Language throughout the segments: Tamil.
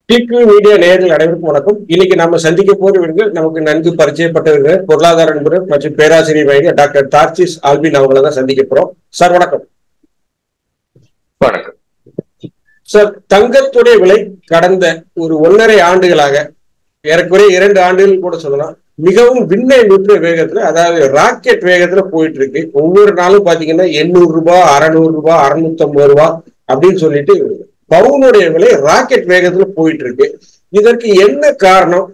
கிளிக் மீடியா நேயர்கள் அனைவருக்கும் வணக்கம். இன்னைக்கு நாம சந்திக்க போறவர்கள் நமக்கு நன்கு பரிச்சயப்பட்டவர்கள், பொருளாதார நிபுணர் மற்றும் பேராசிரியர் வயது டாக்டர் தார்சிஸ் ஆல்பின் அவங்கள தான் சந்திக்க போறோம். சார் வணக்கம். வணக்கம் சார், தங்கத்துடைய விலை கடந்த ஒரு 1.5 ஆண்டுகளாக, ஏறக்குறைய 2 ஆண்டுகள் கூட சொல்லலாம், மிகவும் விண்ணை முற்ற வேகத்துல, அதாவது ராக்கெட் வேகத்துல போயிட்டு இருக்கு. ஒவ்வொரு நாளும் பாத்தீங்கன்னா 800 ரூபாய், 600 ரூபாய், 650 ரூபாய் அப்படின்னு சொல்லிட்டு பவுனுடைய விலை ராக்கெட் வேகத்துல போயிட்டு இருக்கு. இதற்கு என்ன காரணம்?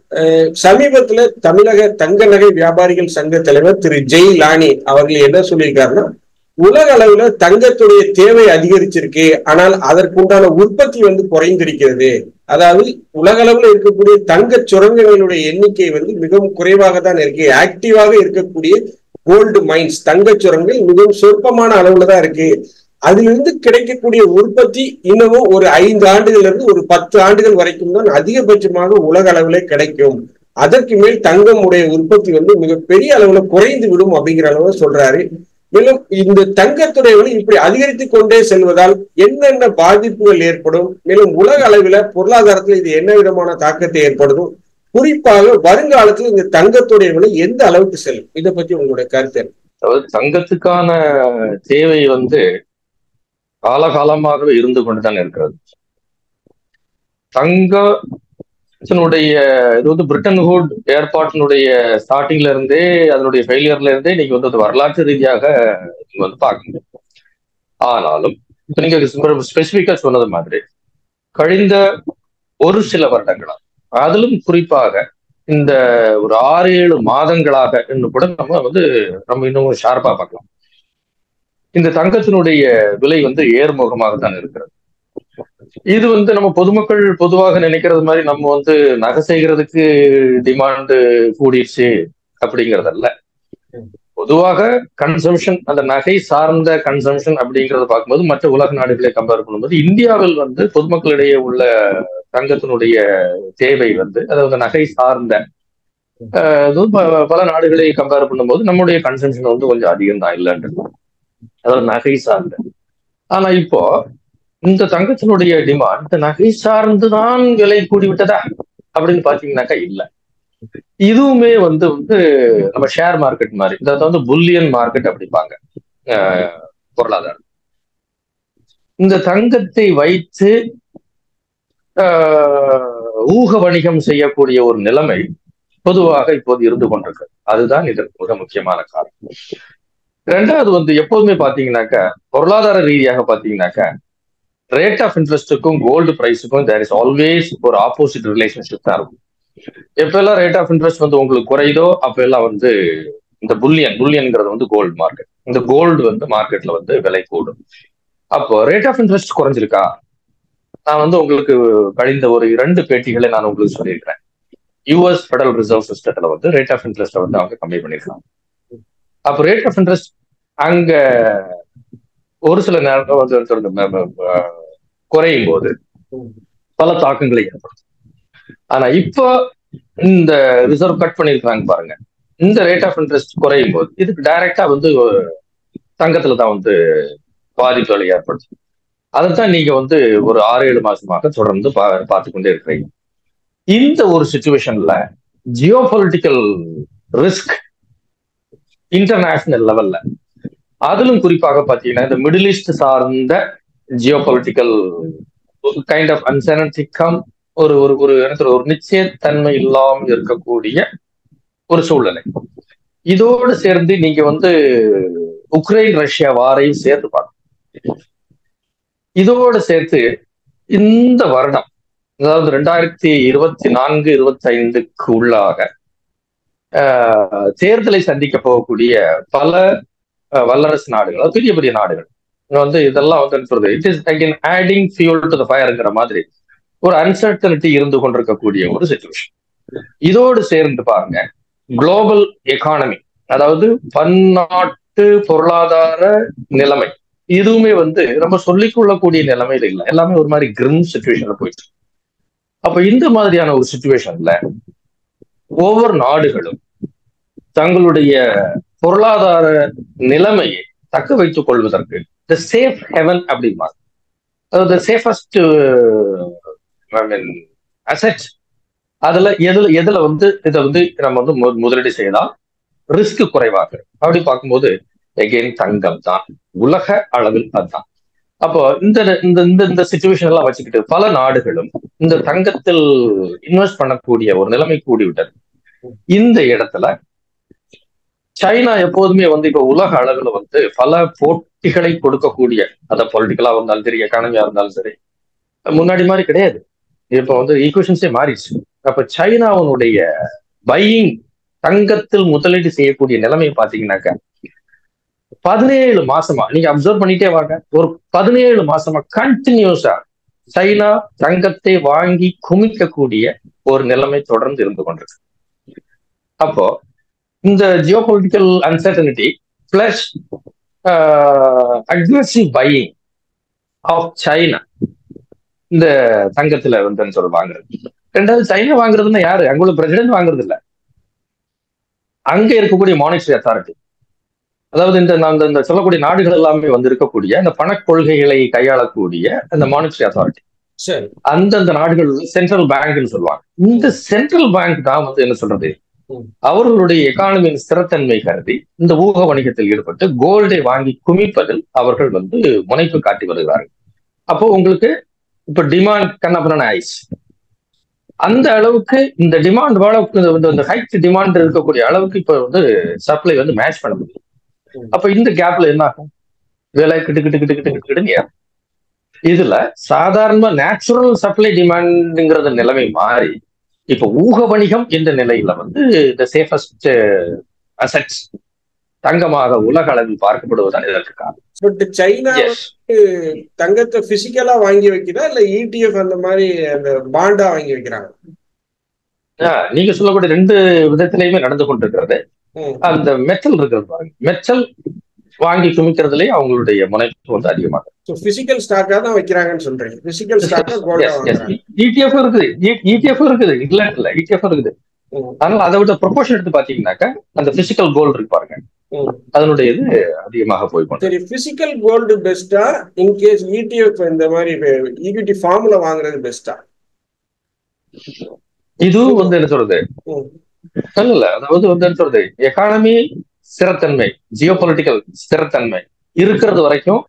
சமீபத்துல தமிழக தங்க நகை வியாபாரிகள் சங்க தலைவர் திரு ஜெய் லானி அவர்கள் என்ன சொல்லியிருக்காருன்னா, உலக அளவுல தங்கத்துடைய தேவை அதிகரிச்சிருக்கு, ஆனால் அதற்குண்டான உற்பத்தி குறைந்திருக்கிறது. அதாவது உலக அளவுல இருக்கக்கூடிய தங்க சுரங்கங்களுடைய எண்ணிக்கை மிகவும் குறைவாக தான் இருக்கு. ஆக்டிவாக இருக்கக்கூடிய கோல்டு மைன்ஸ், தங்க சுரங்கங்கள் மிகவும் சொற்பமான அளவுல தான் இருக்கு. அதிலிருந்து கிடைக்கக்கூடிய உற்பத்தி இன்னமும் ஒரு 5 ஆண்டுகள்ல இருந்து ஒரு 10 ஆண்டுகள் வரைக்கும் தான் அதிகபட்சமாக உலக அளவுல கிடைக்கும். அதற்கு மேல் தங்கம் உடைய உற்பத்தி மிகப்பெரிய அளவுல குறைந்து விடும் அப்படிங்கிற அளவுல சொல்றாரு. மேலும் இந்த தங்கத்துடைய விலை இப்படி அதிகரித்து கொண்டே செல்வதால் என்னென்ன பாதிப்புகள் ஏற்படும், மேலும் உலக அளவில் பொருளாதாரத்தில் இது என்ன விதமான தாக்கத்தை ஏற்படுத்தும், குறிப்பாக வருங்காலத்தில் இந்த தங்கத்துடைய விலை எந்த அளவுக்கு செல்லும், இதை பத்தி உங்களுடைய கருத்து? அதாவது தங்கத்துக்கான தேவை காலகாலமாகவே இருந்து கொண்டுதான் இருக்கிறது. தங்கத்தினுடைய இது பிரிட்டன் ஹுட் ஏற்பாட்டினுடைய ஸ்டார்டிங்ல இருந்தே, அதனுடைய ஃபெயிலியர்ல இருந்தே இன்னைக்கு அது வரலாற்று ரீதியாக நீங்க பார்க்க முடியும். ஆனாலும் இப்ப நீங்க ஸ்பெசிபிக்கா சொன்னது மாதிரி கழிந்த ஒரு சில வருடங்களா, அதிலும் குறிப்பாக இந்த ஒரு 6-7 மாதங்களாக இன்னும் கூட நம்ம இன்னும் ஷார்ப்பா பார்க்கலாம். இந்த தங்கத்தினுடைய விலை ஏர்முகமாக தான் இருக்கிறது. இது நம்ம பொதுமக்கள் பொதுவாக நினைக்கிறது மாதிரி நம்ம நகை செய்கிறதுக்கு டிமாண்ட் கூடிடுச்சு அப்படிங்கறதல்ல. பொதுவாக கன்சம்ஷன், அந்த நகை சார்ந்த கன்சம்ஷன் அப்படிங்கறத பார்க்கும்போது மற்ற உலக நாடுகளை கம்பேர் பண்ணும்போது இந்தியாவில் பொதுமக்களிடையே உள்ள தங்கத்தினுடைய தேவை அதாவது நகை சார்ந்த பல நாடுகளை கம்பேர் பண்ணும்போது நம்முடைய கன்சம்ஷன் கொஞ்சம் அதிகம் தான் இல்லைன்றது, அதாவது நகை சார்ந்த. ஆனா இப்போ இந்த தங்கத்தினுடைய டிமாண்ட் இந்த நகை சார்ந்துதான் விலை கூடிவிட்டதா அப்படின்னு பாத்தீங்கன்னாக்கா இல்ல. இதுவுமே நம்ம ஷேர் மார்க்கெட் மாதிரி, அதாவது புல்லியன் மார்க்கெட் அப்படிப்பாங்க பொருளாதாரம். இந்த தங்கத்தை வைத்து ஊக வணிகம் செய்யக்கூடிய ஒரு நிலைமை பொதுவாக இப்போது இருந்து கொண்டிருக்கு. அதுதான் இதற்கு மிக முக்கியமான காரணம். ரெண்டாவது எப்போதுமே பாத்தீங்கன்னாக்கா, பொருளாதார ரீதியாக பாத்தீங்கன்னாக்கா, ரேட் ஆஃப் இன்ட்ரெஸ்டுக்கும் கோல்டு பிரைஸுக்கும் தேர் இஸ் ஆல்வேஸ் ஒரு ஆப்போசிட் ரிலேஷன்ஷிப் தான் இருக்கும். எப்பெல்லாம் ரேட் ஆஃப் இன்ட்ரெஸ்ட் உங்களுக்கு குறையுதோ அப்ப எல்லாம் இந்த புல்லியன்ங்கிறது கோல்டு மார்க்கெட், இந்த கோல்டு மார்க்கெட்ல விலை கூடும். அப்போ ரேட் ஆஃப் இன்ட்ரெஸ்ட் குறைஞ்சிருக்கா? நான் உங்களுக்கு கழிந்த ஒரு 2 பேட்டிகளை நான் உங்களுக்கு சொல்லியிருக்கிறேன். யூஎஸ் ஃபெடரல் ரிசர்வ் சிஸ்டத்துல ரேட் ஆஃப் இன்ட்ரெஸ்ட் அவங்க கம்மி பண்ணிருக்காங்க. அப்ப ரேட் ஆஃப் இன்ட்ரெஸ்ட் அங்க ஒரு சில நேரம் குறையும் போது பல தாக்கங்களை ஏற்படுத்தும். ஆனா இப்போ இந்த ரிசர்வ் கட் பண்ணிருக்காங்க பாருங்க, இந்த ரேட் ஆஃப் இன்ட்ரெஸ்ட் குறையும் போது இதுக்கு டைரக்டா தங்கத்துலதான் பாதிப்புகளை ஏற்படுத்தும். அதைத்தான் நீங்க ஒரு 6-7 மாசமாக தொடர்ந்து பார்த்து கொண்டே இருக்கிறீங்க. இந்த ஒரு சிச்சுவேஷன்ல ஜியோ பொலிட்டிக்கல் ரிஸ்க் இன்டர்நேஷனல் லெவல்ல, அதிலும் குறிப்பாக பாத்தீங்கன்னா இந்த மிடில் ஈஸ்ட் சார்ந்த ஜியோ பொலிட்டிக்கல் கைண்ட் ஆஃப் அன்சர்டனிட்டிக்கம், ஒரு நிச்சயத்தன்மை இல்லாமல் இருக்கக்கூடிய ஒரு சூழ்நிலை. இதோடு சேர்ந்து நீங்க உக்ரைன் ரஷ்யா வாரையும் சேர்த்து பார்க்கணும். இதோடு சேர்த்து இந்த வருடம், அதாவது 2024-25க்கு உள்ளாக தேர்தலை சந்திக்க போகக்கூடிய பல வல்லரசு நாடுகள், பெரிய பெரிய நாடுகள் இதெல்லாம் it is again adding fuel to the ஃபயர்ங்கிற மாதிரி ஒரு அன்சர்டனிட்டி இருந்து கொண்டிருக்கக்கூடிய ஒரு சிச்சுவேஷன். இதோடு சேர்ந்து பாருங்க, குளோபல் எக்கானமி, அதாவது பன்னாட்டு பொருளாதார நிலைமை, இதுவுமே ரொம்ப சொல்லிக் கொள்ளக்கூடிய நிலைமையில இல்லை. எல்லாமே ஒரு மாதிரி கிரிம் சிச்சுவேஷன்ல போயிட்டு. அப்ப இந்த மாதிரியான ஒரு சிச்சுவேஷன்ல ஒவ்வொரு நாடுகளும் தங்களுடைய பொருளாதார நிலைமையை தக்க வைத்துக் கொள்வதற்கு தி சேஃப் ஹெவன் அப்படிமா, அதாவது சேஃபஸ்ட் அசெட். அதுல எதுல வந்து இதை வந்து நம்ம வந்து முதலீடு செய்யலாம் ரிஸ்க் குறைவாக. அப்படி பார்க்கும்போது எகெயின் தங்கம் தான் உலக அளவில் அதுதான். அப்போ இந்த இந்த இந்த இந்த சிச்சுவேஷன் எல்லாம் வச்சுக்கிட்டு பல நாடுகளும் இந்த தங்கத்தில் இன்வெஸ்ட் பண்ணக்கூடிய ஒரு நிலைமை கூடிவிட்டது. இந்த இடத்துல சைனா எப்போதுமே வந்து இப்ப உலக அளவுல வந்து பல போட்டிகளை கொடுக்கக்கூடிய, அதை பொலிட்டிக்கலா இருந்தாலும் சரி, எக்கானமியா இருந்தாலும் சரி, முன்னாடி மாதிரி கிடையாது. இப்ப வந்து ஈக்குவேஷன்ஸே மாறிடுச்சு. அப்ப சைனாவுடைய பையிங், தங்கத்தில் முதலீடு செய்யக்கூடிய நிலைமையை பாத்தீங்கன்னாக்க 17 மாசமா நீங்க அப்சர்வ் பண்ணிட்டே வாங்க, ஒரு 17 மாசமா கண்டினியூஸா சைனா தங்கத்தை வாங்கி குமிக்கக்கூடிய ஒரு நிலைமை தொடர்ந்து இருந்து கொண்டிருக்கு. அப்போ இந்த geopolitical uncertainty plus aggressive buying of China இந்த தங்கத்துல வந்து சொல்லுவாங்க. ரெண்டாவது, சைனா வாங்குறதுன்னா யாரு? அங்குள்ள பிரசிடென்ட் வாங்குறது இல்ல, அங்க இருக்கக்கூடிய மானிட்டரி அத்தாரிட்டி. அதாவது இந்த சொல்லக்கூடிய நாடுகள் எல்லாமே வந்து இருக்கக்கூடிய இந்த பண கொள்கைகளை கையாளக்கூடிய அந்த மானிட்டரி அத்தாரிட்டி, அந்தந்த நாடுகள் சென்ட்ரல் பேங்க்னு சொல்லுவாங்க. இந்த சென்ட்ரல் பேங்க் தான் வந்து என்ன சொல்றது, அவர்களுடைய எக்கானமியின் ஸ்திரத்தன்மை கருதி இந்த ஊக வணிகத்தில் ஈடுபட்டு கோல்டை வாங்கி குமிப்பதில் அவர்கள் வந்து முனைப்பு காட்டி வருகிறார்கள். அப்போ உங்களுக்கு இப்ப டிமாண்ட் கண்ணப்பன ஆயிடுச்சு. அந்த அளவுக்கு இந்த டிமாண்ட் இந்த ஹைக் டிமாண்ட் இருக்கக்கூடிய அளவுக்கு இப்ப வந்து சப்ளை வந்து மேட்ச் பண்ண முடியும். அப்ப இந்த கேப்ல என்ன ஆகும், விலை கிட்டு இதுல சாதாரண நேச்சுரல் சப்ளை டிமாண்ட்ங்கிறத நிலைமை மாறி இப்ப ஊக வணிகம் என்ற நிலையில வந்து இந்த சேஃபஸ்ட் அசெட்ஸ் தங்கமாக உலக அளவில் பார்க்கப்படுவதுதான் இதற்கு காரணம். பட் சைனா தங்கத்தை பிசிக்கலா வாங்கி வைக்கிறா இல்ல ETF அந்த மாதிரி அந்த பாண்டா வாங்கி வைக்கிறாங்க? நீங்க சொல்லக்கூடிய ரெண்டு விதத்திலையுமே நடந்து கொண்டிருக்கிறது. அந்த மெட்டல் இருக்கிறது பாருங்க, மெட்டல் வாங்கி குமிக்கிறதுலயே அவங்களுடைய முனைப்பு வந்து அதிகமாக. பிசிக்கல் ஸ்டாக்கா தான் வைக்கிறாங்கன்னு சொல்றீங்க. பிசிக்கல் ஸ்டாக்கா கோல்டா வாங்குறாங்க. ETF இருக்குது, ETF இருக்குது, இல்ல ETF இருக்குது. அதனால அதை விட ப்ரொபோர்ஷன் எடுத்து பாத்தீங்கன்னாக்கா அந்த பிசிக்கல் கோல்டு இருக்கு பாருங்க, அதனுடைய இது அதிகமாக போய். சரி, பிசிக்கல் கோல்டு பெஸ்டா இன்கேஸ் ETF இந்த மாதிரி ஈக்விட்டி ஃபார்ம்ல வாங்குறது பெஸ்டா? இதுவும் வந்து என்ன சொல்றது இல்ல, அதாவது வந்து என்ன சொல்றது, எக்கானமி ஸ்திரத்தன்மை, ஜியோபொலிட்டிக்கல் ஸ்திரத்தன்மை இருக்கிறது வரைக்கும்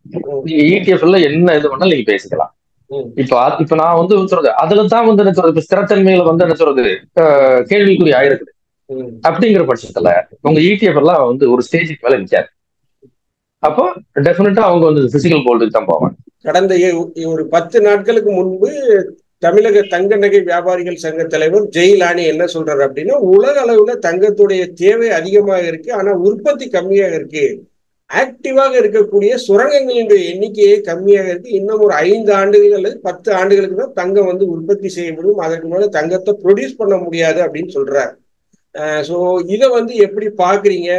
நீங்க ETF என்ன இது பண்ணாலும் நீங்க பேசிக்கலாம். இப்ப நான் வந்து சொல்றது அதுலதான் வந்து என்ன சொல்றது, ஸ்திரத்தன்மையில வந்து என்ன சொல்றது கேள்விக்குறி ஆயிருக்குது. அப்படிங்கிற பட்சத்துல உங்க ETF எல்லாம் வந்து ஒரு ஸ்டேஜுக்கு மேல நிக்காது. அப்போ டெஃபினட்டா அவங்க வந்து பிசிக்கல் கோல்டுக்கு தான் போவாங்க. கடந்த ஒரு 10 நாட்களுக்கு முன்பு தமிழக தங்க நகை வியாபாரிகள் சங்க தலைவர் ஜெயிலானி என்ன சொல்றாரு அப்படின்னா, உலக அளவுல தங்கத்துடைய தேவை அதிகமாக இருக்கு, ஆனா உற்பத்தி கம்மியாக இருக்கு. ஆக்டிவாக இருக்கக்கூடிய சுரங்கங்களினுடைய எண்ணிக்கையே கம்மியாக இருக்கு. இன்னும் ஒரு 5 ஆண்டுகள் அல்லது 10 ஆண்டுகளுக்கு தான் தங்கம் வந்து உற்பத்தி செய்யப்படும், அதற்கு மேல தங்கத்தை ப்ரொடியூஸ் பண்ண முடியாது அப்படின்னு சொல்றாரு. ஸோ இதை வந்து எப்படி பாக்குறீங்க?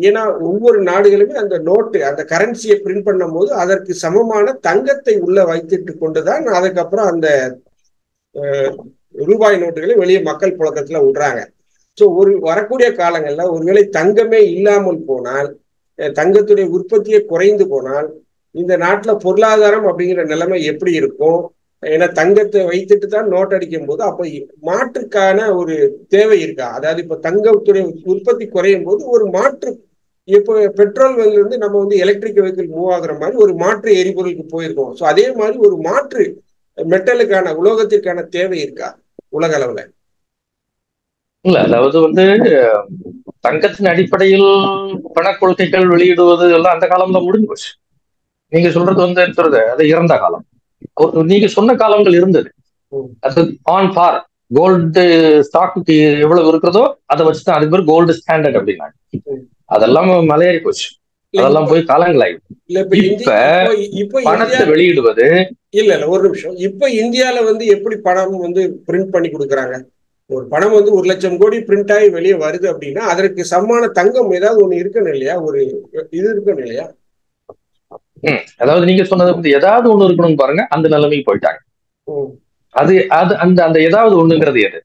ஏன்னா ஒவ்வொரு நாடுகளுமே அந்த நோட்டு, அந்த கரன்சியை பிரிண்ட் பண்ணும் போது அதற்கு சமமான தங்கத்தை உள்ள வைத்துட்டு கொண்டுதான் அதுக்கப்புறம் அந்த ரூபாய் நோட்டுகளை வெளியே மக்கள் புழக்கத்துல விடுறாங்க. ஸோ வரக்கூடிய காலங்கள்ல ஒருவேளை தங்கமே இல்லாமல் போனால், தங்கத்துடைய உற்பத்தியை குறைந்து போனால் இந்த நாட்டுல பொருளாதாரம் அப்படிங்கிற நிலைமை எப்படி இருக்கும்? ஏன்னா தங்கத்தை வைத்துட்டு தான் நோட் அடிக்கும் போது அப்ப மாற்றுக்கான ஒரு தேவை இருக்கா? அதாவது இப்ப தங்கத்துடைய உற்பத்தி குறையும் போது ஒரு மாற்று, இப்போ பெட்ரோல் இருந்து நம்ம வந்து எலக்ட்ரிக் வெஹிக்கிள் மூவ் ஆகுற மாதிரி ஒரு மாற்று எரிபொருளுக்கு போயிருக்கோம். ஸோ அதே மாதிரி ஒரு மாற்று மெட்டலுக்கான, உலோகத்திற்கான தேவை இருக்கா உலக அளவுல? இல்ல, அதாவது வந்து தங்கத்தின் அடிப்படையில் பண கொள்கைகள் வெளியிடுவது எல்லாம் அந்த காலம்ல முடிஞ்சு போச்சு. நீங்க சொல்றது வந்து சொல்றது அது இறந்த காலம். நீங்க சொன்ன காலங்கள் இருந்தது, அது ஆன் பார். கோல்டு ஸ்டாக்கு எவ்வளவு இருக்கிறதோ அதை வச்சுதான் அது பேர் கோல்டு ஸ்டாண்டர்ட் அப்படின்னாங்க. அதெல்லாம் மலையேறி போச்சு, அதெல்லாம் போய் காலங்களாயிடும். இப்ப பணத்தை வெளியிடுவது இல்ல ஒரு நிமிஷம். இப்ப இந்தியால வந்து எப்படி பணம் வந்து பிரிண்ட் பண்ணி கொடுக்குறாங்க? ஒரு பணம் வந்து 1 லட்சம் கோடி பிரிண்ட் ஆகி வெளியே வருது அப்படின்னா அதற்கு சமான தங்கம் ஏதாவது ஒண்ணு இருக்கணும் இல்லையா? ஒரு இது இருக்கணும் இல்லையா? அதாவது நீங்க சொன்னது வந்து ஏதாவது ஒண்ணு இருக்கணும் பாருங்க, அந்த நிலைமைக்கு போயிட்டாங்க. அது அது அந்த அந்த ஏதாவது ஒண்ணுங்கிறது எது?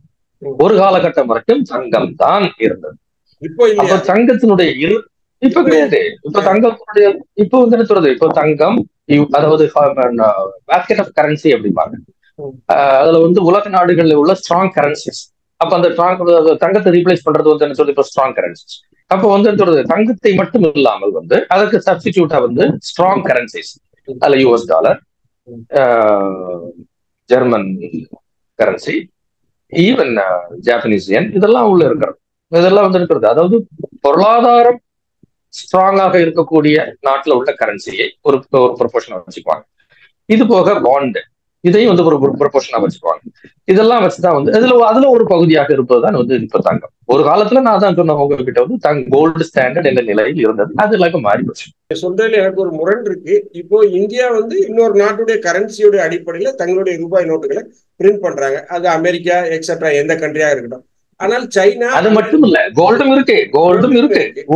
ஒரு காலகட்டம் வரைக்கும் தங்கம் தான் இருந்தது. இப்போ தங்கத்தினுடைய இப்ப கிடையாது. இப்ப தங்கத்தினுடைய இப்ப வந்து என்ன சொல்றது, இப்போ தங்கம், அதாவது பேஸ்கெட் ஆஃப் கரன்சி அப்படிம்பாங்க. அதுல வந்து உலக நாடுகள்ல உள்ள ஸ்ட்ராங் கரன்சிஸ். அப்ப அந்த தங்கத்தை ரீப்ளேஸ் பண்றது வந்து என்ன சொல்றது, இப்போ ஸ்ட்ராங் கரன்சிஸ். அப்போ வந்து சொல்றது தங்கத்தை மட்டும் இல்லாமல் வந்து அதற்கு சப்ஸ்டிடியூட்டா வந்து ஸ்ட்ராங் கரன்சிஸ், அதுல US dollar, German currency, even Japanese yen, இதெல்லாம் உள்ள இருக்கிறது. இதெல்லாம் வந்து இருக்கிறது. அதாவது பொருளாதாரம் ஸ்ட்ராங்காக இருக்கக்கூடிய நாட்டுல உள்ள கரன்சியை ஒரு ப்ரொபோர்ஷனா வச்சுக்குவாங்க. இது போக பாண்ட், இதையும் வந்து ஒரு ப்ரொபோர்ஷனா வச்சுக்குவாங்க. இதெல்லாம் வச்சுதான் வந்து அதுல ஒரு பகுதியாக இருப்பதுதான் வந்து இப்ப தங்கம். ஒரு காலத்துல நான் தான் சொன்ன உங்ககிட்ட வந்து கோல்டு ஸ்டாண்டர்ட் என்ற நிலையில் இருந்தது, அது எல்லாம் மாறி போச்சு. சொல்றதுல எனக்கு ஒரு முரண் இருக்கு. இப்போ இந்தியா வந்து இன்னொரு நாட்டுடைய கரன்சியோட அடிப்படையில தங்களுடைய ரூபாய் நோட்டுகளை பிரிண்ட் பண்றாங்க. அது அமெரிக்கா எக்ஸெட்ரா எந்த கண்ட்ரியா இருக்கட்டும். ஆனால் சைனா அது மட்டும் இல்ல, கோல்டும் இருக்கு,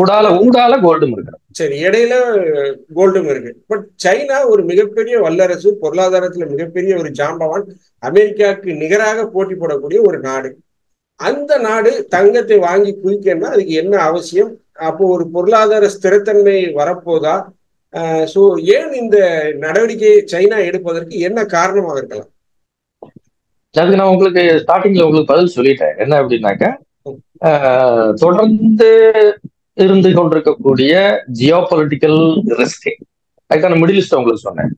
ஊடால கோல்டும் இருக்கு. சரி, இடையில கோல்டும் இருக்கு. பட் சைனா ஒரு மிகப்பெரிய வல்லரசு, பொருளாதாரத்துல மிகப்பெரிய ஒரு ஜாம்பவான், அமெரிக்காவுக்கு நிகராக போட்டி போடக்கூடிய ஒரு நாடு. அந்த நாடு தங்கத்தை வாங்கி குவிக்கணும்னா அதுக்கு என்ன அவசியம்? அப்போ ஒரு பொருளாதார ஸ்திரத்தன்மை வரப்போதா? சோ ஏன் இந்த நடவடிக்கையை சைனா எடுப்பதற்கு என்ன காரணமாக இருக்கலாம்? அதுக்கு நான் உங்களுக்கு ஸ்டார்டிங்ல உங்களுக்கு பதில் சொல்லிட்டேன். என்ன அப்படின்னாக்க, தொடர்ந்து இருந்து கொண்டிருக்கக்கூடிய ஜியோ பொலிட்டிக்கல் ரிஸ்க், அதுக்கான மிடில் ஈஸ்ட் உங்களுக்கு சொன்னேன்.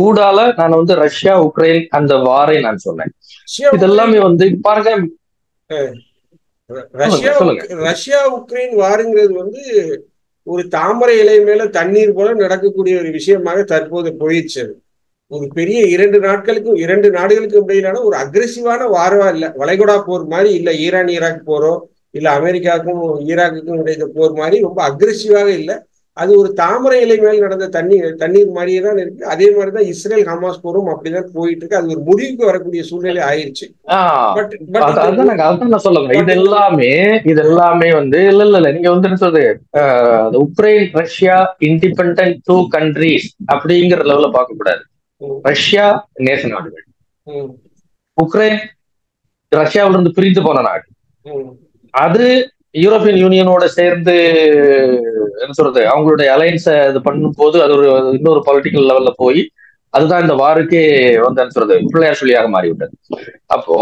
ஊடால நான் வந்து ரஷ்யா உக்ரைன் அந்த வாரை நான் சொன்னேன். இதெல்லாமே வந்து பாருங்க, ரஷ்யா உக்ரைன் வாருங்கிறது வந்து ஒரு தாமரை இலை மேல தண்ணீர் போல நடக்கக்கூடிய ஒரு விஷயமாக தற்போது போயிடுச்சு. ஒரு பெரிய இரண்டு நாடுகளுக்கும் இடையிலான ஒரு அக்ரெசிவான வாரவா இல்ல, வளைகுடா போர் மாதிரி இல்ல, ஈரான் ஈராக் போரோ இல்ல அமெரிக்காவுக்கும் ஈராக்குக்கும் இடையில போர் மாதிரி ரொம்ப அக்ரெசிவாக இல்லை. அது ஒரு தாமரை இலை மேல் நடந்த தண்ணீர் மாதிரியே தான் இருக்கு. அதே மாதிரிதான் இஸ்ரேல் ஹமாஸ் போரும் அப்படிதான் போயிட்டு இருக்கு. அது ஒரு முடிவுக்கு வரக்கூடிய சூழ்நிலை ஆயிடுச்சு. இதெல்லாமே வந்து இல்ல நீங்க வந்து என்ன சொல்றது, Ukraine Russia independent two countries அப்படிங்கிற லெவல்ல பார்க்க கூடாது. ரஷ்யா நேச நாடுகள், உக்ரைன் ரஷ்யாவிலிருந்து பிரிந்து போன நாடு. அது யூரோப்பியன் யூனியனோட சேர்ந்து என்ன சொல்றது, அவங்களுடைய அலையன்ஸை இது பண்ணும் போது அது ஒரு இன்னொரு பொலிட்டிக்கல் லெவல்ல போய் அதுதான் இந்த வாருக்கே வந்து என்ன சொல்றது பிள்ளையார் சொல்லியாக மாறிவிட்டது. அப்போ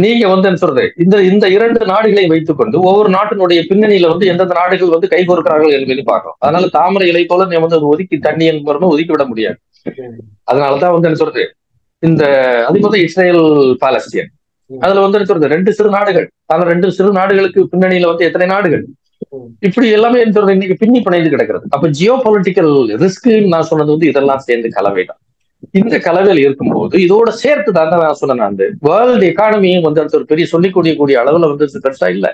நீங்க வந்து என்ன சொல்றது, இந்த இரண்டு நாடுகளை வைத்துக்கொண்டு ஒவ்வொரு நாட்டினுடைய பின்னணியில வந்து எந்தெந்த நாடுகள் வந்து கை கோர்க்கிறார்கள் என்பதை பார்க்கணும். அதனால தாமரை இலை போல நீ வந்து ஒதுக்கி தண்ணி என்பது ஒதுக்கி விட முடியாது. அதனாலதான் வந்து என்ன சொல்றது, இந்த அது வந்து இஸ்ரேல் பாலஸ்தீன், அதுல வந்து என்ன சொல்றது ரெண்டு சிறு நாடுகள், ஆனா ரெண்டு சிறு நாடுகளுக்கு பின்னணியில வந்து எத்தனை நாடுகள், இப்படி எல்லாமே என்ன சொல்றது இன்னைக்கு பின்னி பிணைந்து கிடக்கிறது. அப்ப ஜியோ பொலிட்டிக்கல் ரிஸ்க் நான் சொன்னது வந்து இதெல்லாம் சேர்ந்து கலவைதான். இந்த கலவையில் இருக்கும்போது இதோட சேர்த்து தான் நான் சொன்னேன், அந்த வேர்ல்டு எக்கானமியும் வந்து ஒரு பெரிய சொல்லிக்கூடிய அளவுல வந்து பெருசா இல்ல.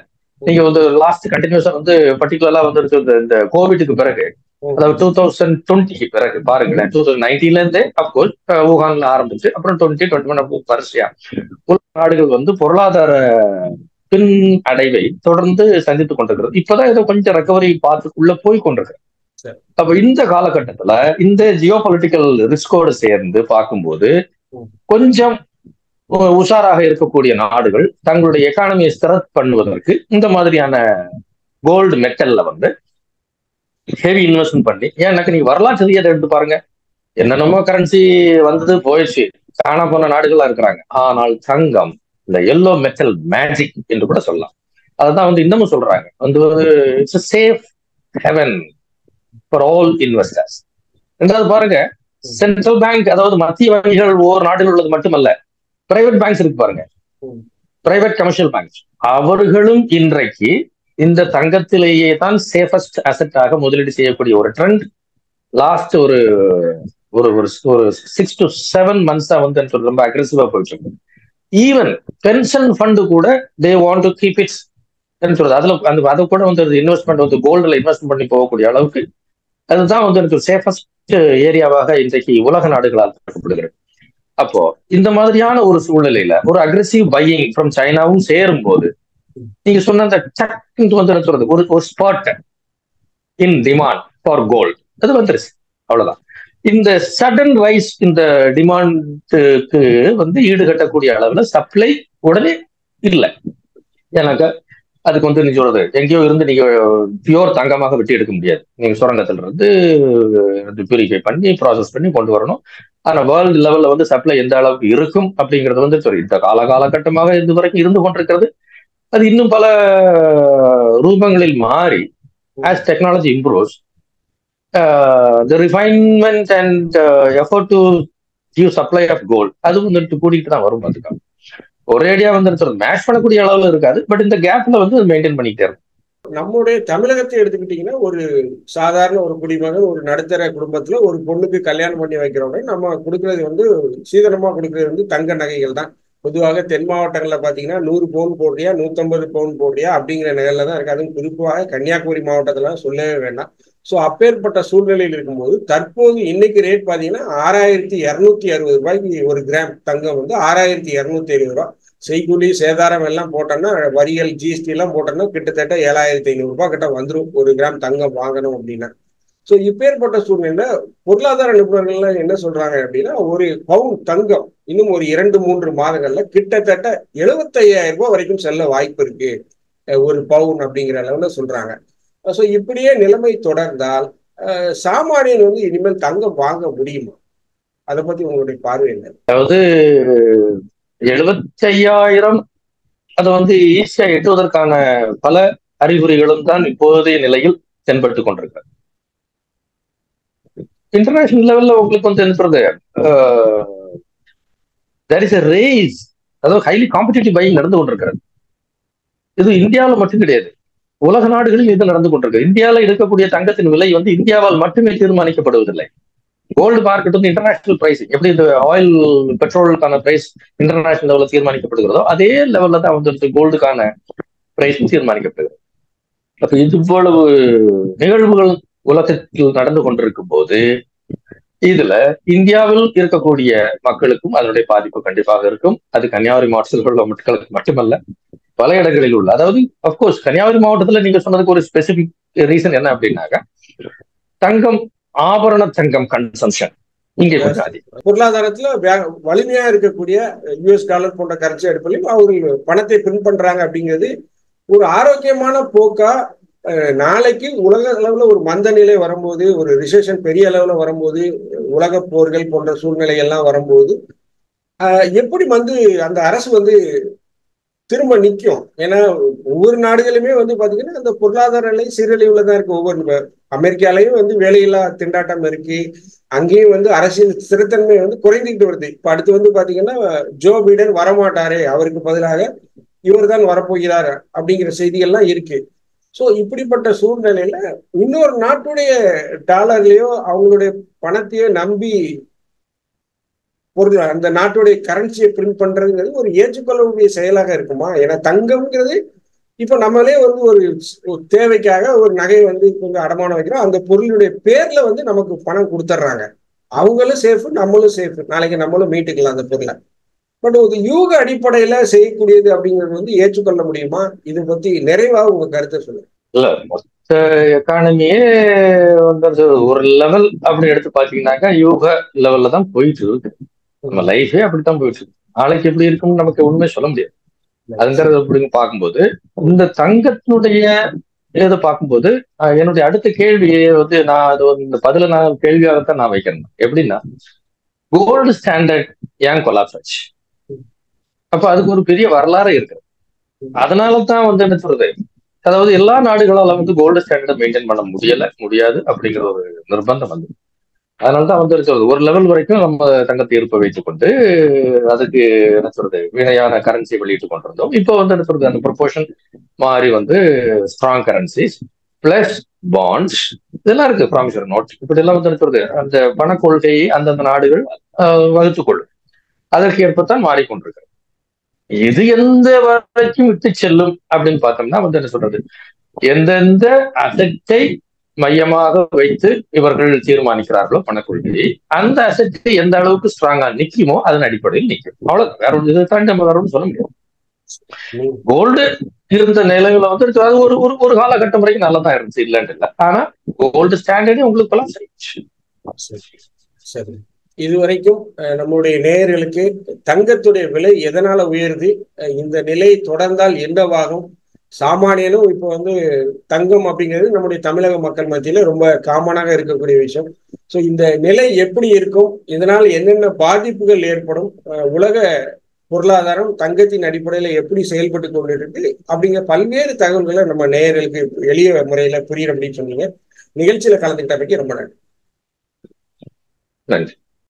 நீங்க வந்து லாஸ்ட் கண்டினியூஸா வந்து பர்டிகுலரா வந்து இந்த கோவிடுக்கு பிறகு, அதாவது 2020 பிறகு பாருங்களேன், 2019 இருந்தே அப்கோர்ஸ் ஊகான்ல ஆரம்பிச்சு அப்புறம் 2021 வரிசையா உலக நாடுகள் வந்து பொருளாதார பின் அடைவை தொடர்ந்து சந்தித்துக் கொண்டிருக்கிறது. இப்பதான் ஏதோ கொஞ்சம் ரெக்கவரி பார்த்துக்குள்ள போய் கொண்டிருக்கு. அப்ப இந்த காலகட்டத்துல இந்த ஜியோ பொலிட்டிக்கல் ரிஸ்கோடு சேர்ந்து பார்க்கும்போது கொஞ்சம் உஷாராக இருக்கக்கூடிய நாடுகள் தங்களுடைய எக்கானமியை ஸ்திரத் பண்ணுவதற்கு இந்த மாதிரியான கோல்டு மெட்டல்ல வந்து ஹெவி இன்வெஸ்ட்மெண்ட் பண்ணி, எனக்கு நீங்க வரலாற்று ரீதியை எடுத்து பாருங்க, என்னென்னமோ கரன்சி வந்தது போயிடுச்சு, காணா போன நாடுகளா இருக்கிறாங்க. ஆனால் தங்கம், இந்த எல்லோ மெட்டல் மேஜிக் என்று கூட சொல்லலாம். அதுதான் வந்து இன்னமும் சொல்றாங்க வந்து it's safe heaven for all investors. ரெண்டாவது பாருங்க, சென்ட்ரல் பேங்க், அதாவது மத்திய வங்கிகள் ஒவ்வொரு நாடுகள் உள்ளது மட்டுமல்ல, பிரைவேட் பேங்க்ஸ் இருக்கு பாருங்க, பிரைவேட் கமர்ஷியல் பேங்க்ஸ், அவர்களும் இன்றைக்கு இந்த தங்கத்திலேயே தான் சேஃபஸ்ட் அசெட்டாக முதலீடு செய்யக்கூடிய ஒரு ட்ரெண்ட் லாஸ்ட் ஒரு 6 to 7 months வந்து ரொம்ப அக்ரெசிவா போயிட்டு இருக்கு. ஈவன் பென்ஷன் ஃபண்டு கூட they want to keep it's சொல்றது, அதுல அதை கூட வந்து இன்வெஸ்ட்மெண்ட் வந்து கோல்டுல இன்வெஸ்ட் பண்ணி போகக்கூடிய அளவுக்கு அதுதான் வந்து எனக்கு சேஃபஸ்ட் ஏரியாவாக இன்றைக்கு உலக நாடுகளால் பார்க்கப்படுகிறது. அப்போ இந்த மாதிரியான ஒரு சூழ்நிலையில ஒரு அக்ரெசிவ் பையிங் ஃப்ரம் சைனாவும் சேரும் போது நீங்க சொன்ன அந்த வந்து சொல்றது ஒரு spot in demand for gold அது வந்துருச்சு, அவ்வளவுதான். இந்த சடன் ரைஸ் இந்த டிமாண்டுக்கு வந்து ஈடுகட்டக்கூடிய அளவுல சப்ளை உடனே இல்லை. எனக்கு அதுக்கு வந்து நீங்க சொல்றது எங்கேயோ இருந்து நீங்க பியூர் தங்கமாக வெட்டி எடுக்க முடியாது. நீங்க சுரங்கத்துல இருந்து பியூரிஃபை பண்ணி ப்ராசஸ் பண்ணி கொண்டு வரணும். ஆனா வேர்ல்டு லெவல்ல வந்து சப்ளை எந்த அளவுக்கு இருக்கும் அப்படிங்கிறது வந்து இந்த காலகட்டமாக இது வரைக்கும் இருந்து கொண்டிருக்கிறது. அது இன்னும் பல ரூபங்களில் மாறி as technology improves the refinement and effort to give supply of gold அது வந்துட்டு கூட்டிகிட்டு தான் வரும். அதுக்காக ஒரேடியா வந்து மேட்ச் பண்ணக்கூடிய அளவுல இருக்காது. பட் இந்த கேப்ல வந்து மெயின்டைன் பண்ணிக்கிட்டே இருக்கும். நம்முடைய தமிழகத்தை எடுத்துக்கிட்டீங்கன்னா, ஒரு சாதாரண ஒரு குடிமகன் ஒரு நடுத்தர குடும்பத்துல ஒரு பொண்ணுக்கு கல்யாணம் பண்ணி வைக்கிறவங்க நம்ம கொடுக்கறது வந்து சீதனமா கொடுக்கறது வந்து தங்க நகைகள் தான். பொதுவாக தென் மாவட்டங்கள்ல பாத்தீங்கன்னா 100 பவுன் போடுறியா 150 பவுன் போடுறியா அப்படிங்கிற நிலையில தான் இருக்கு. அதுவும் குறிப்பாக கன்னியாகுமரி மாவட்டத்துல சொல்லவே வேண்டாம். ஸோ அப்பேற்பட்ட சூழ்நிலையில் இருக்கும்போது தற்போது இன்னைக்கு ரேட் பாத்தீங்கன்னா 6260 ரூபாய்க்கு ஒரு கிராம் தங்கம் வந்து 6250 ரூபாய். செய்கூலி சேதாரம் எல்லாம் போட்டோம்னா வரிகள் ஜிஎஸ்டி எல்லாம் போட்டோம்னா கிட்டத்தட்ட 7500 ரூபாய் கிட்ட வந்துடும் ஒரு கிராம் தங்கம் வாங்கணும் அப்படின்னா. ஸோ இப்பேற்பட்ட சூழ்நிலை பொருளாதார நிபுணர்கள் என்ன சொல்றாங்க அப்படின்னா, ஒரு பவுன் தங்கம் இன்னும் ஒரு 2-3 மாதங்கள்ல கிட்டத்தட்ட 75,000 ரூபாய் வரைக்கும் செல்ல வாய்ப்பு இருக்கு ஒரு பவுன் அப்படிங்கிற அளவுல சொல்றாங்க. ஸோ இப்படியே நிலைமை தொடர்ந்தால் சாமானியன் வந்து இனிமேல் தங்கம் வாங்க முடியுமா? அதை பத்தி உங்களுடைய பார்வை என்ன? அதாவது 75,000 அதை வந்து ஈஸியா எட்டுவதற்கான பல அறிகுறிகளும் தான் இப்போதைய நிலையில் தென்பட்டு கொண்டிருக்கிறது. இன்டர்நேஷனல் லெவல்ல உங்களுக்கு வந்து என்ன சொல்றது, தேர் இஸ் எ ரேஸ், அதாவது ஹைலி காம்படிட்டிவ் பையிங் நடந்து கொண்டிருக்கிறது. இது இந்தியாவில் மட்டும் கிடையாது, உலக நாடுகளில் இது நடந்து கொண்டிருக்கு. இந்தியாவில் இருக்கக்கூடிய தங்கத்தின் விலை வந்து இந்தியாவால் மட்டுமே தீர்மானிக்கப்படுவதில்லை. கோல்டு மார்க்கெட் வந்து இன்டர்நேஷனல் பிரைஸ் எப்படி இந்த ஆயில் பெட்ரோலுக்கான பிரைஸ் இன்டர்நேஷனல் லெவலில் தீர்மானிக்கப்படுகிறதோ அதே லெவல்ல தான் வந்து கோல்டுக்கான பிரைஸ் தீர்மானிக்கப்படுகிறது. அப்ப இது இவ்வளவு நிகழ்வுகள் உலகத்தில் நடந்து கொண்டிருக்கும் போது இதுல இந்தியாவில் இருக்கக்கூடிய மக்களுக்கும் அதனுடைய பாதிப்பு கண்டிப்பாக இருக்கும். அது கன்னியாகுமரி மாவட்டத்தில் உள்ள மக்களுக்கு மட்டுமல்ல, பல இடங்களில் உள்ள, அதாவது அப்கோர்ஸ் கன்னியாகுமரி மாவட்டத்துல நீங்க சொன்னதுக்கு ஒரு ஸ்பெசிபிக் ரீசன் என்ன அப்படின்னாக்க, தங்கம் ஆபரண தங்கம் கன்சம்ஷன் இங்கே கொஞ்சம் அதிகம். பொருளாதாரத்துல வலிமையா இருக்கக்கூடிய யுஎஸ் டாலர் போன்ற கரன்சி அடிப்படையில் அவர்கள் பணத்தை பிரிண்ட் பண்றாங்க அப்படிங்கிறது ஒரு ஆரோக்கியமான போக்கா? நாளைக்கு உலக அளவுல ஒரு மந்த நிலை வரும்போது, ஒரு ரிசெஷன் பெரிய அளவுல வரும்போது, உலக போர்கள் போன்ற சூழ்நிலை எல்லாம் வரும்போது எப்படி வந்து அந்த அரசு வந்து திரும்ப நிற்கும்? ஏன்னா ஒவ்வொரு நாடுகளுமே வந்து பாத்தீங்கன்னா அந்த பொருளாதார நிலை சீரழிவுல தான் இருக்கு. ஒவ்வொரு அமெரிக்காலையும் வந்து வேலையில்லா திண்டாட்டம் இருக்கு. அங்கேயும் வந்து அரசியல் ஸ்திரத்தன்மை வந்து குறைந்துகிட்டு வருது. இப்ப அடுத்து வந்து பாத்தீங்கன்னா ஜோ பைடன் வரமாட்டாரே, அவருக்கு பதிலாக இவர் தான் வரப்போகிறார் அப்படிங்கிற செய்திகள்லாம் இருக்கு. ஸோ இப்படிப்பட்ட சூழ்நிலையில இன்னொரு நாட்டுடைய டாலர்லயோ அவங்களுடைய பணத்தையோ நம்பி பொருள் அந்த நாட்டுடைய கரன்சியை பிரிண்ட் பண்றதுங்கிறது ஒரு ஏற்றுக்கொள்ளக்கூடிய செயலாக இருக்குமா? ஏன்னா தங்கம்ங்கிறது இப்ப நம்மளே வந்து ஒரு தேவைக்காக ஒரு நகையை வந்து கொஞ்சம் அடமானம் வைக்கிறோம், அந்த பொருளுடைய பேர்ல வந்து நமக்கு பணம் கொடுத்துட்றாங்க. அவங்களும் சேஃப், நம்மளும் சேஃப், நாளைக்கு நம்மளும் மீட்டுக்கலாம் அந்த பொருளை. பட் ஒரு யூக அடிப்படையில செய்யக்கூடியது அப்படிங்கிறது வந்து ஏற்றுக்கொள்ள முடியுமா? இதை பத்தி நிறைவாக உங்க கருத்தை சொல்லுங்க. இல்ல, மொத்த எக்கானமியே வந்து ஒரு லெவல் அப்படி எடுத்து பாத்தீங்கன்னாக்கா யூக லெவல்ல தான் போயிட்டு இருக்கு. நம்ம லைஃபே அப்படித்தான் போயிட்டு இருக்கு. நாளைக்கு எப்படி இருக்கும்னு நமக்கு ஒண்ணுமே சொல்ல முடியாது. அதுங்கிறது அப்படின்னு பார்க்கும்போது இந்த தங்கத்தினுடைய இதை பார்க்கும்போது என்னுடைய அடுத்த கேள்வியை வந்து நான் அது இந்த பதில நான் கேள்வியாகத்தான் நான் வைக்கிறேன். எப்படின்னா, கோல்டு ஸ்டாண்டர்ட் ஏன் கொலாப்ஸ் ஆச்சு? அப்ப அதுக்கு ஒரு பெரிய வரலாறு இருக்கு. அதனாலதான் வந்து என்ன சொல்றது, அதாவது எல்லா நாடுகளால வந்து கோல்டு ஸ்டாண்டர்ட் மெயின்டைன் பண்ண முடியாது அப்படிங்கிற ஒரு நிர்பந்தம் வந்து, அதனாலதான் வந்து சொல்றது ஒரு லெவல் வரைக்கும் நம்ம தங்கத்தை இருப்ப வைத்துக் கொண்டு அதுக்கு என்ன சொல்றது வினையான கரன்சி வெளியிட்டு கொண்டிருந்தோம். இப்போ வந்து என்ன சொல்றது அந்த ப்ரொபோர்ஷன் மாறி வந்து ஸ்ட்ராங் கரன்சிஸ் பிளஸ் பாண்ட்ஸ் இதெல்லாம் இருக்கு, ப்ராமிசரி நோட், இப்படி எல்லாம் வந்து என்ன சொல்றது அந்த பண கொள்கையை அந்தந்த நாடுகள் வகுத்துக் கொள்ளும். அதற்கு ஏற்பத்தான் மாறிக்கொண்டிருக்கு. இது எந்த வரைக்கும் விட்டு செல்லும் அப்படின்னு பார்த்தோம்னா வந்து என்ன சொல்றது, எந்தெந்த அசெட்டை மையமாக வைத்து இவர்கள் தீர்மானிக்கிறார்களோ பணக்கொள்கையை, அந்த அசெட் எந்த அளவுக்கு ஸ்ட்ராங்கா நிக்குமோ அதன் அடிப்படையில் நிற்கும். அவ்வளவு, வேற ஒரு இதை தாண்டி நம்ம வேற ஒன்றும் சொல்ல முடியாது. கோல்டு இருந்த நிலையில வந்து அது ஒரு ஒரு காலகட்டம் வரைக்கும் நல்லா தான் இருந்துச்சு, இல்லைன்னு இல்லை. ஆனா கோல்டு ஸ்டாண்டர்டே உங்களுக்கு எல்லாம் சரி. இதுவரைக்கும் நம்முடைய நேயர்களுக்கு தங்கத்துடைய விலை எதனால உயருது, இந்த நிலை தொடர்ந்தால் என்னவாகும், சாமானியனும் இப்போ வந்து தங்கம் அப்படிங்கிறது நம்முடைய தமிழக மக்கள் மத்தியில ரொம்ப காமனாக இருக்கக்கூடிய விஷயம். ஸோ இந்த நிலை எப்படி இருக்கும், இதனால் என்னென்ன பாதிப்புகள் ஏற்படும், உலக பொருளாதாரம் தங்கத்தின் அடிப்படையில எப்படி செயல்பட்டு கொண்டிருக்கு அப்படிங்கிற பல்வேறு தகவல்களை நம்ம நேயர்களுக்கு எளிய முறையில புரியுற அப்படின்னு சொன்னீங்க. நிகழ்ச்சியில கலந்துக்கிட்டமைக்கு ரொம்ப நன்றி. நன்றி.